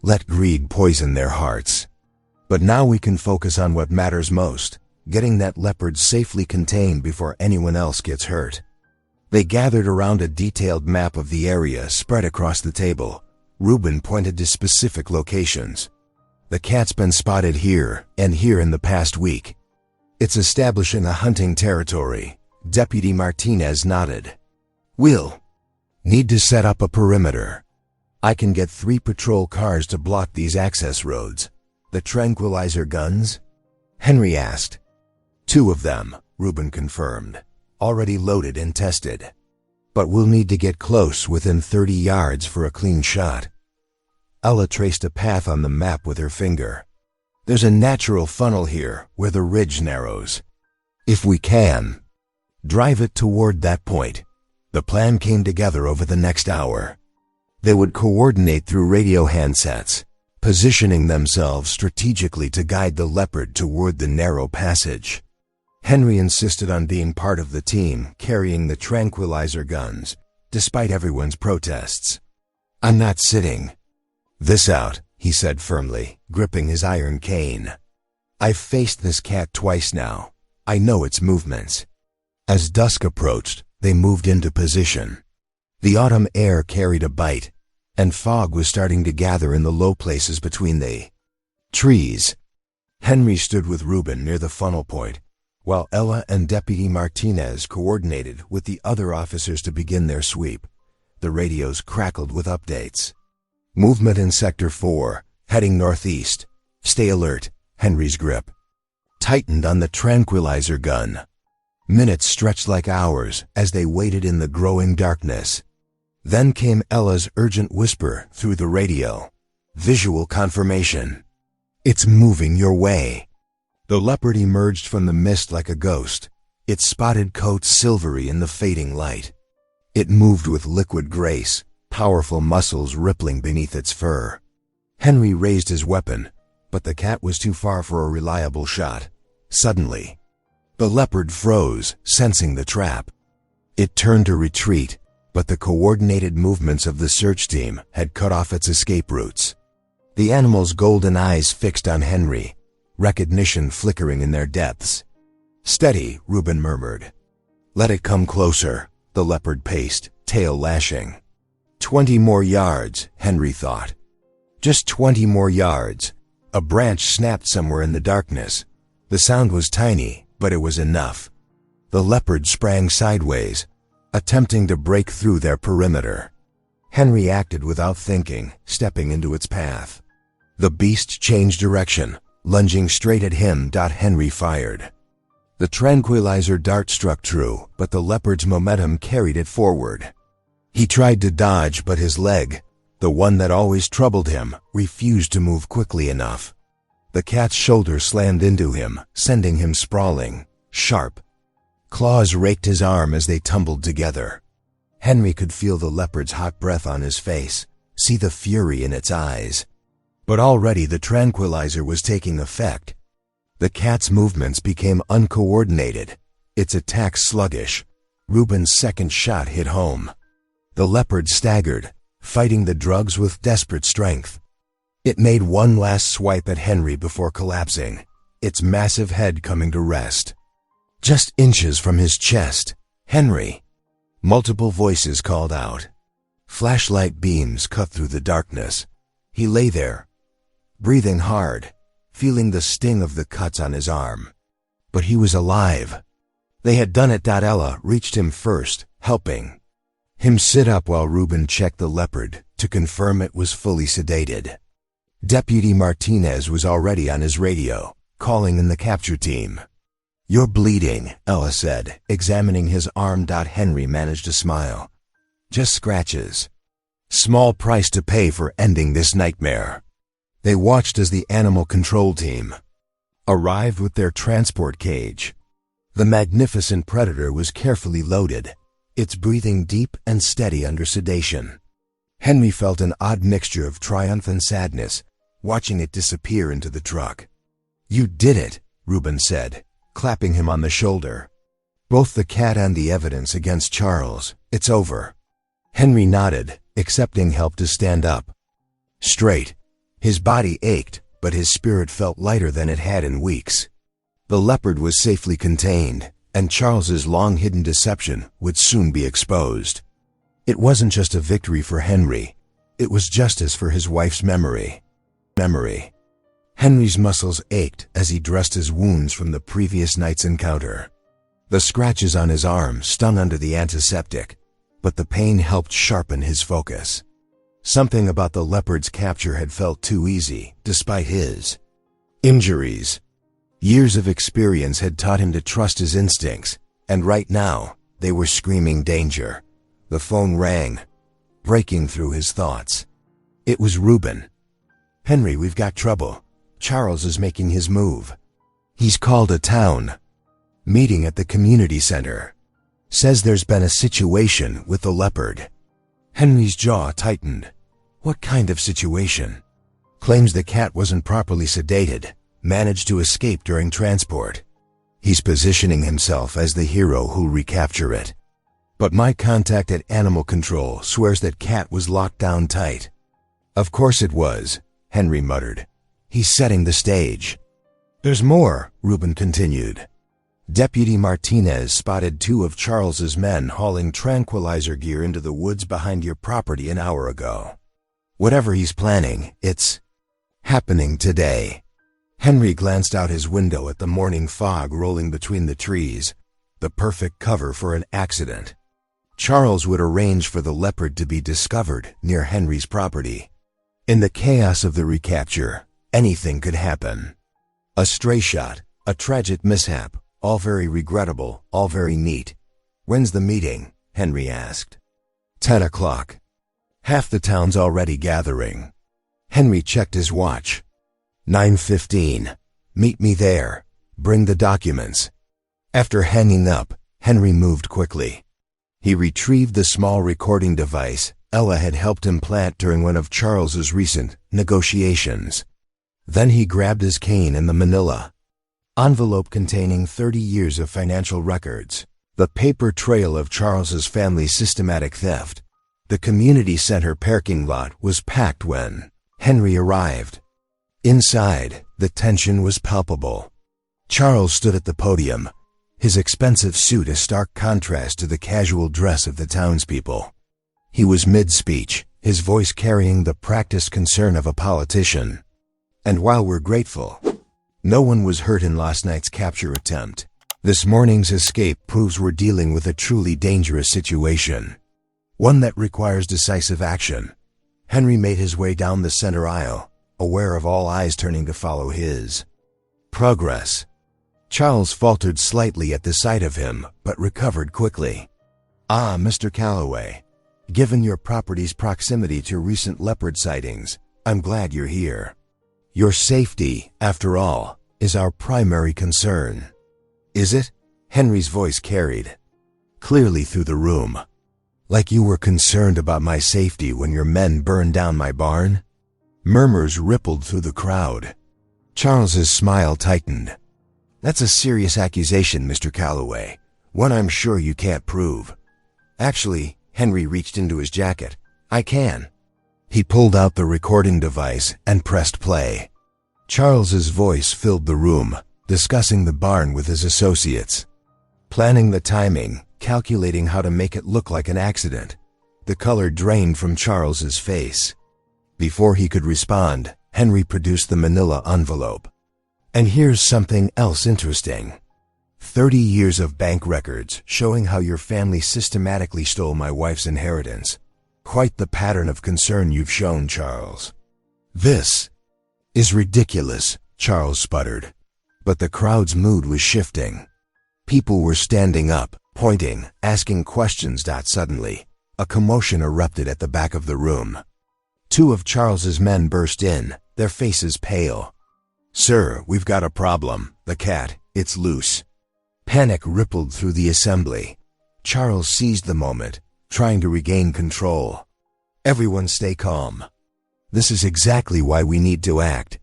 Speaker 1: let greed poison their hearts. But now we can focus on what matters most, getting that leopard safely contained before anyone else gets hurt." They gathered around a detailed map of the area spread across the table. Reuben pointed to specific locations. "The cat's been spotted here and here in the past week. It's establishing a hunting territory." Deputy Martinez nodded. "We'll need to set up a perimeter. I can get 3 patrol cars to block these access roads." "The tranquilizer guns?" Henry asked. "2 of them," Reuben confirmed, "already loaded and tested. But we'll need to get close, within 30 yards for a clean shot." Ella traced a path on the map with her finger. "There's a natural funnel here where the ridge narrows. If we can drive it toward that point." The plan came together over the next hour. They would coordinate through radio handsets, positioning themselves strategically to guide the leopard toward the narrow passage. Henry insisted on being part of the team, carrying the tranquilizer guns, despite everyone's protests. "I'm not sitting this out," he said firmly, gripping his iron cane. I've faced this cat twice now. I know its movements." As dusk approached, they moved into position. The autumn air carried a bite, and fog was starting to gather in the low places between the trees. Henry stood with Reuben near the funnel point, while Ella and Deputy Martinez coordinated with the other officers to begin their sweep. The radios crackled with updates. "Movement in Sector 4, heading northeast. Stay alert." Henry's grip tightened on the tranquilizer gun. Minutes stretched like hours as they waited in the growing darkness. Then came Ella's urgent whisper through the radio. "Visual confirmation. It's moving your way." The leopard emerged from the mist like a ghost, its spotted coat silvery in the fading light. It moved with liquid grace, powerful muscles rippling beneath its fur. Henry raised his weapon, but the cat was too far for a reliable shot. Suddenly, the leopard froze, sensing the trap. It turned to retreat, but the coordinated movements of the search team had cut off its escape routes. The animal's golden eyes fixed on Henry, recognition flickering in their depths. "Steady," Reuben murmured. "Let it come closer," the leopard paced, tail lashing. 20 more yards, Henry thought. Just 20 more yards. A branch snapped somewhere in the darkness. The sound was tiny, but it was enough. The leopard sprang sideways, attempting to break through their perimeter. Henry acted without thinking, stepping into its path. The beast changed direction, lunging straight at him. Henry fired. The tranquilizer dart struck true, but the leopard's momentum carried it forward. He tried to dodge, but his leg, the one that always troubled him, refused to move quickly enough. The cat's shoulder slammed into him, sending him sprawling, sharp. Claws raked his arm as they tumbled together. Henry could feel the leopard's hot breath on his face, see the fury in its eyes. But already the tranquilizer was taking effect. The cat's movements became uncoordinated, its attack sluggish. Reuben's second shot hit home. The leopard staggered, fighting the drugs with desperate strength. It made one last swipe at Henry before collapsing, its massive head coming to rest. Just inches from his chest, "Henry!" Multiple voices called out. Flashlight beams cut through the darkness. He lay there, breathing hard, feeling the sting of the cuts on his arm. But he was alive. They had done it. Ella reached him first, helping him sit up while Reuben checked the leopard to confirm it was fully sedated. Deputy Martinez was already on his radio, calling in the capture team. "You're bleeding," Ella said, examining his arm. Henry managed a smile. "Just scratches. Small price to pay for ending this nightmare." They watched as the animal control team arrived with their transport cage. The magnificent predator was carefully loaded, its breathing deep and steady under sedation. Henry felt an odd mixture of triumph and sadness, watching it disappear into the truck. "You did it," Reuben said, clapping him on the shoulder. "Both the cat and the evidence against Charles. It's over." Henry nodded, accepting help to stand up. Straight. His body ached, but his spirit felt lighter than it had in weeks. The leopard was safely contained, and Charles's long-hidden deception would soon be exposed. It wasn't just a victory for Henry. It was justice for his wife's memory. Henry's muscles ached as he dressed his wounds from the previous night's encounter. The scratches on his arm stung under the antiseptic, but the pain helped sharpen his focus. Something about the leopard's capture had felt too easy, despite his injuries. Years of experience had taught him to trust his instincts, and right now, they were screaming danger. The phone rang, breaking through his thoughts. It was Reuben. "Henry, we've got trouble. Charles is making his move. He's called a town meeting at the community center. Says there's been a situation with the leopard." Henry's jaw tightened. What kind of situation? Claims the cat wasn't properly sedated, managed to escape during transport. He's positioning himself as the hero who'll recapture it. But my contact at Animal Control swears that cat was locked down tight. "Of course it was," Henry muttered. "He's setting the stage." There's more, Reuben continued. Deputy Martinez spotted 2 of Charles's men hauling tranquilizer gear into the woods behind your property an hour ago. Whatever he's planning, it's happening today. Henry glanced out his window at the morning fog rolling between the trees, the perfect cover for an accident. Charles would arrange for the leopard to be discovered near Henry's property. In the chaos of the recapture, anything could happen. A stray shot, a tragic mishap, all very regrettable, all very neat. When's the meeting? Henry asked. 10 o'clock. Half the town's already gathering. Henry checked his watch. 9:15. Meet me there. Bring the documents. After hanging up, Henry moved quickly. He retrieved the small recording device Ella had helped him plant during one of Charles's recent negotiations. Then he grabbed his cane and the manila envelope containing 30 years of financial records, the paper trail of Charles's family's systematic theft. The community center parking lot was packed when Henry arrived. Inside, the tension was palpable. Charles stood at the podium, his expensive suit a stark contrast to the casual dress of the townspeople. He was mid-speech, his voice carrying the practiced concern of a politician. And while we're grateful, no one was hurt in last night's capture attempt. This morning's escape proves we're dealing with a truly dangerous situation, one that requires decisive action. Henry made his way down the center aisle, aware of all eyes turning to follow his progress. Charles faltered slightly at the sight of him, but recovered quickly. Ah, Mr. Calloway. Given your property's proximity to recent leopard sightings, I'm glad you're here. Your safety, after all, is our primary concern. Is it? Henry's voice carried clearly through the room. Like you were concerned about my safety when your men burned down my barn? Murmurs rippled through the crowd. Charles's smile tightened. That's a serious accusation, Mr. Calloway, one I'm sure you can't prove. Actually, Henry reached into his jacket. I can. He pulled out the recording device and pressed play. Charles's voice filled the room, discussing the barn with his associates, planning the timing, calculating how to make it look like an accident. The color drained from Charles's face. Before he could respond, Henry produced the manila envelope. And here's something else interesting. 30 years of bank records showing how your family systematically stole my wife's inheritance. Quite the pattern of concern you've shown, Charles. This is ridiculous, Charles sputtered. But the crowd's mood was shifting. People were standing up, pointing, asking questions. Suddenly, a commotion erupted at the back of the room. 2 of Charles's men burst in, their faces pale. Sir, we've got a problem. The cat, it's loose. Panic rippled through the assembly. Charles seized the moment, trying to regain control. Everyone stay calm. This is exactly why we need to act.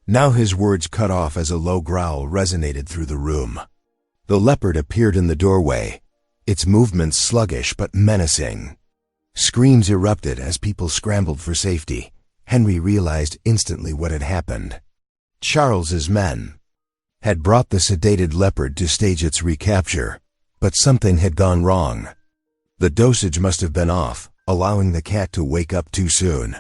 Speaker 1: Now his words cut off as a low growl resonated through the room. The leopard appeared in the doorway, its movements sluggish but menacing. Screams erupted as people scrambled for safety. Henry realized instantly what had happened. Charles's men had brought the sedated leopard to stage its recapture, but something had gone wrong. The dosage must have been off, allowing the cat to wake up too soon.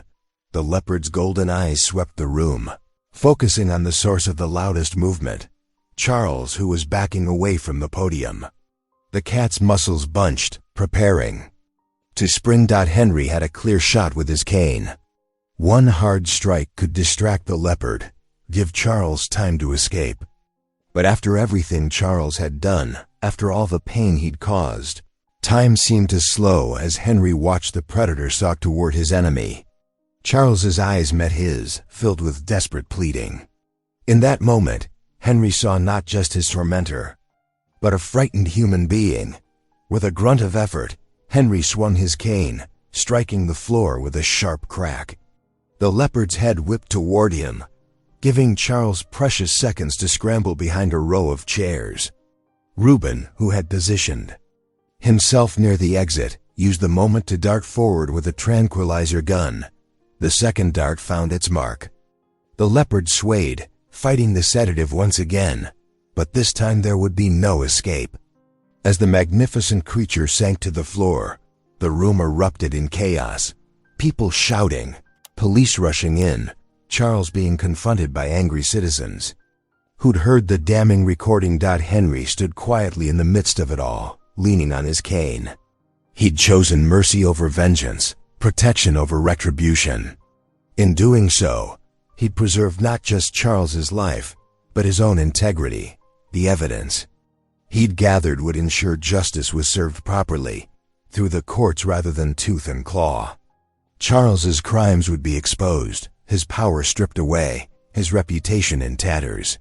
Speaker 1: The leopard's golden eyes swept the room, focusing on the source of the loudest movement, Charles, who was backing away from the podium. The cat's muscles bunched, preparing to spring. Henry had a clear shot with his cane. One hard strike could distract the leopard, give Charles time to escape. But after everything Charles had done, after all the pain he'd caused, time seemed to slow as Henry watched the predator stalk toward his enemy. Charles's eyes met his, filled with desperate pleading. In that moment, Henry saw not just his tormentor, but a frightened human being. With a grunt of effort, Henry swung his cane, striking the floor with a sharp crack. The leopard's head whipped toward him, giving Charles precious seconds to scramble behind a row of chairs. Reuben, who had positioned himself near the exit, used the moment to dart forward with a tranquilizer gun. The second dart found its mark. The leopard swayed, fighting the sedative once again, but this time there would be no escape. As the magnificent creature sank to the floor, the room erupted in chaos. People shouting, police rushing in, Charles being confronted by angry citizens who'd heard the damning recording. Henry stood quietly in the midst of it all, leaning on his cane. He'd chosen mercy over vengeance, protection over retribution. In doing so, he'd preserved not just Charles's life, but his own integrity. The evidence he'd gathered would ensure justice was served properly, through the courts rather than tooth and claw. Charles's crimes would be exposed, his power stripped away, his reputation in tatters.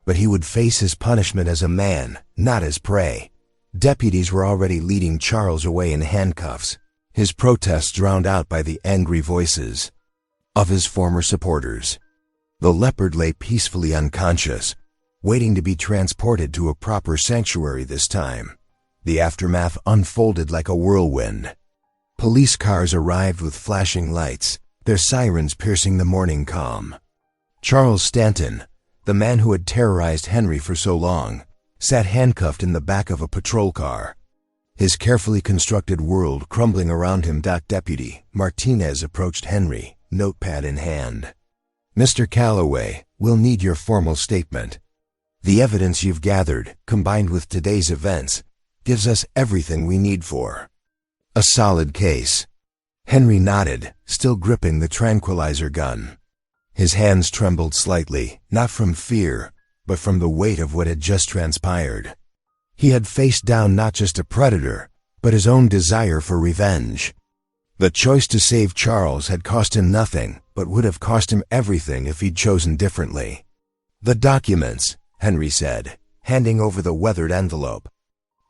Speaker 1: But he would face his punishment as a man, not as prey. Deputies were already leading Charles away in handcuffs, his protests drowned out by the angry voices of his former supporters. The leopard lay peacefully unconscious, waiting to be transported to a proper sanctuary this time. The aftermath unfolded like a whirlwind. Police cars arrived with flashing lights, their sirens piercing the morning calm. Charles Stanton, the man who had terrorized Henry for so long, sat handcuffed in the back of a patrol car, his carefully constructed world crumbling around him. Deputy Martinez approached Henry, notepad in hand. "Mr. Calloway, we'll need your formal statement. The evidence you've gathered, combined with today's events, gives us everything we need for a solid case." Henry nodded, still gripping the tranquilizer gun. His hands trembled slightly, not from fear, but from the weight of what had just transpired. He had faced down not just a predator, but his own desire for revenge. The choice to save Charles had cost him nothing, but would have cost him everything if he'd chosen differently. "The documents," Henry said, handing over the weathered envelope.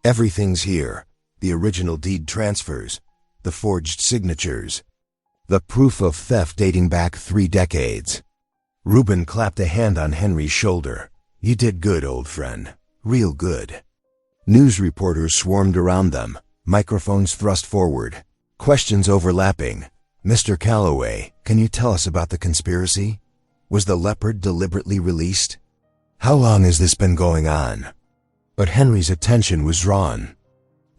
Speaker 1: "Everything's here. The original deed transfers, the forged signatures, the proof of theft dating back 3 decades. Reuben clapped a hand on Henry's shoulder. "You did good, old friend. Real good." News reporters swarmed around them, microphones thrust forward, questions overlapping. "Mr. Calloway, can you tell us about the conspiracy? Was the leopard deliberately released? How long has this been going on?" But Henry's attention was drawn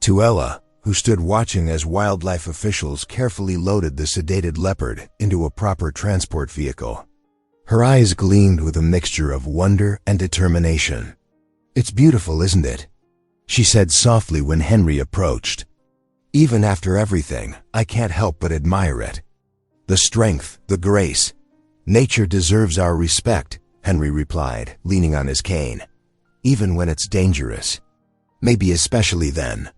Speaker 1: to Ella, who stood watching as wildlife officials carefully loaded the sedated leopard into a proper transport vehicle. Her eyes gleamed with a mixture of wonder and determination. "It's beautiful, isn't it?" she said softly when Henry approached. "Even after everything, I can't help but admire it. The strength, the grace. Nature deserves our respect," Henry replied, leaning on his cane. "Even when it's dangerous. Maybe especially then."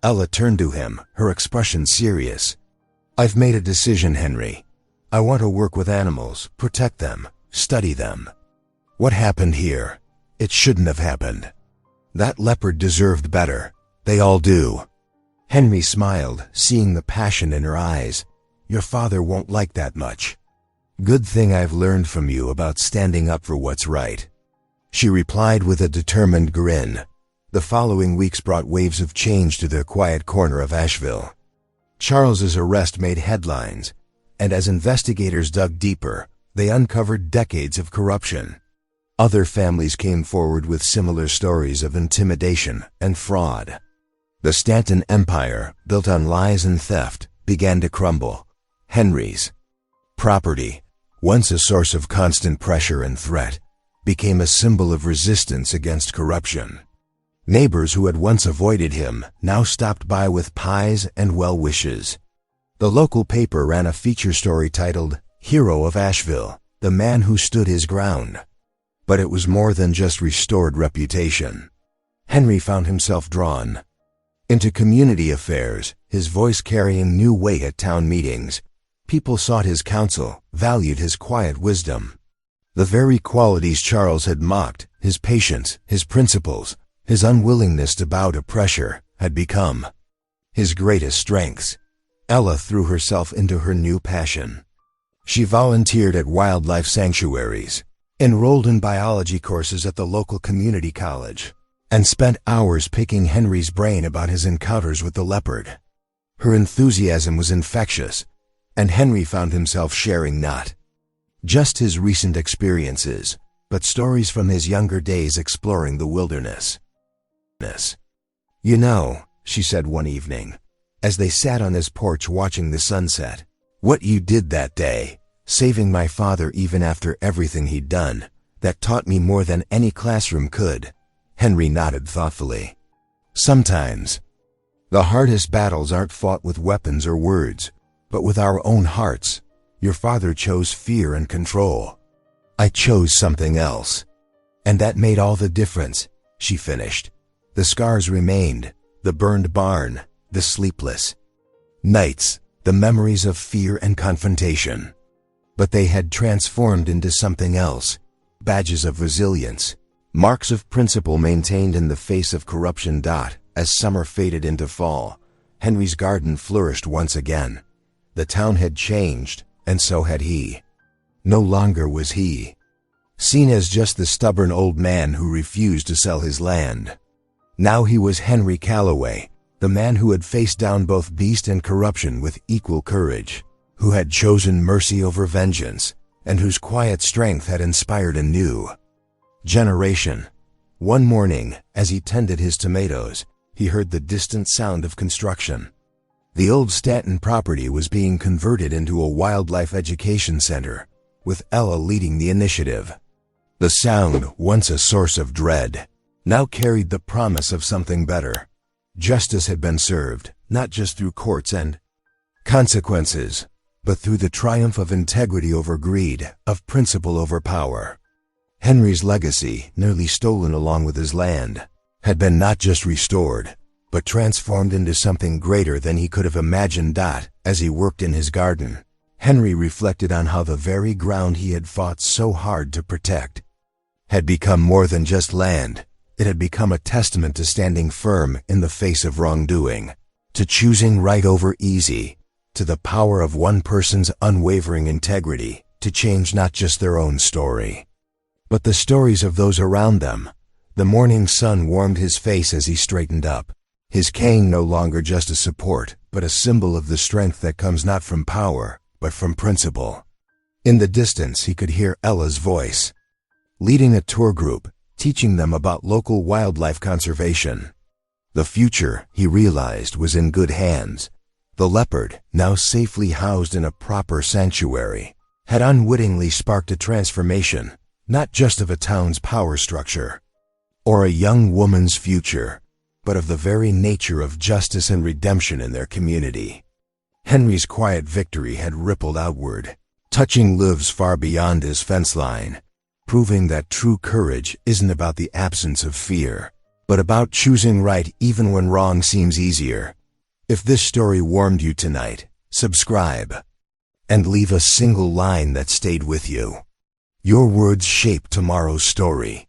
Speaker 1: Ella turned to him, her expression serious. "I've made a decision, Henry. I want to work with animals, protect them, study them. What happened here? It shouldn't have happened. That leopard deserved better. They all do." Henry smiled, seeing the passion in her eyes. "Your father won't like that much." "Good thing I've learned from you about standing up for what's right," she replied with a determined grin. The following weeks brought waves of change to the quiet corner of Asheville. Charles's arrest made headlines, and as investigators dug deeper, they uncovered decades of corruption. Other families came forward with similar stories of intimidation and fraud. The Stanton empire, built on lies and theft, began to crumble. Henry's property, once a source of constant pressure and threat, became a symbol of resistance against corruption. Neighbors who had once avoided him now stopped by with pies and well wishes. The local paper ran a feature story titled, "Hero of Asheville, the man who stood his ground." But it was more than just restored reputation. Henry found himself drawn into community affairs, his voice carrying new weight at town meetings. People sought his counsel, valued his quiet wisdom. The very qualities Charles had mocked, his patience, his principles, his unwillingness to bow to pressure, had become his greatest strengths. Ella threw herself into her new passion. She volunteered at wildlife sanctuaries, enrolled in biology courses at the local community college, and spent hours picking Henry's brain about his encounters with the leopard. Her enthusiasm was infectious, and Henry found himself sharing not just his recent experiences, but stories from his younger days exploring the wilderness. "You know," she said one evening, as they sat on his porch watching the sunset, "what you did that day, saving my father even after everything he'd done, that taught me more than any classroom could." Henry nodded thoughtfully. "Sometimes the hardest battles aren't fought with weapons or words, but with our own hearts. Your father chose fear and control. I chose something else. And that made all the difference," she finished. The scars remained, the burned barn, the sleepless nights, the memories of fear and confrontation. But they had transformed into something else, badges of resilience, marks of principle maintained in the face of corruption. As summer faded into fall, Henry's garden flourished once again. The town had changed, and so had he. No longer was he seen as just the stubborn old man who refused to sell his land. Now he was Henry Calloway, the man who had faced down both beast and corruption with equal courage, who had chosen mercy over vengeance, and whose quiet strength had inspired a new generation. One morning, as he tended his tomatoes, he heard the distant sound of construction. The old Stanton property was being converted into a wildlife education center, with Ella leading the initiative. The sound, once a source of dread, now carried the promise of something better. Justice had been served, not just through courts and consequences, but through the triumph of integrity over greed, of principle over power. Henry's legacy, nearly stolen along with his land, had been not just restored, but transformed into something greater than he could have imagined. As he worked in his garden, Henry reflected on how the very ground he had fought so hard to protect had become more than just land. It had become a testament to standing firm in the face of wrongdoing, to choosing right over easy, to the power of one person's unwavering integrity to change not just their own story, but the stories of those around them. The morning sun warmed his face as he straightened up, his cane no longer just a support, but a symbol of the strength that comes not from power, but from principle. In the distance he could hear Ella's voice, leading a tour group, teaching them about local wildlife conservation. The future, he realized, was in good hands. The leopard, now safely housed in a proper sanctuary, had unwittingly sparked a transformation, not just of a town's power structure, or a young woman's future, but of the very nature of justice and redemption in their community. Henry's quiet victory had rippled outward, touching lives far beyond his fence line, proving that true courage isn't about the absence of fear, but about choosing right even when wrong seems easier. If this story warmed you tonight, subscribe and leave a single line that stayed with you. Your words shape tomorrow's story.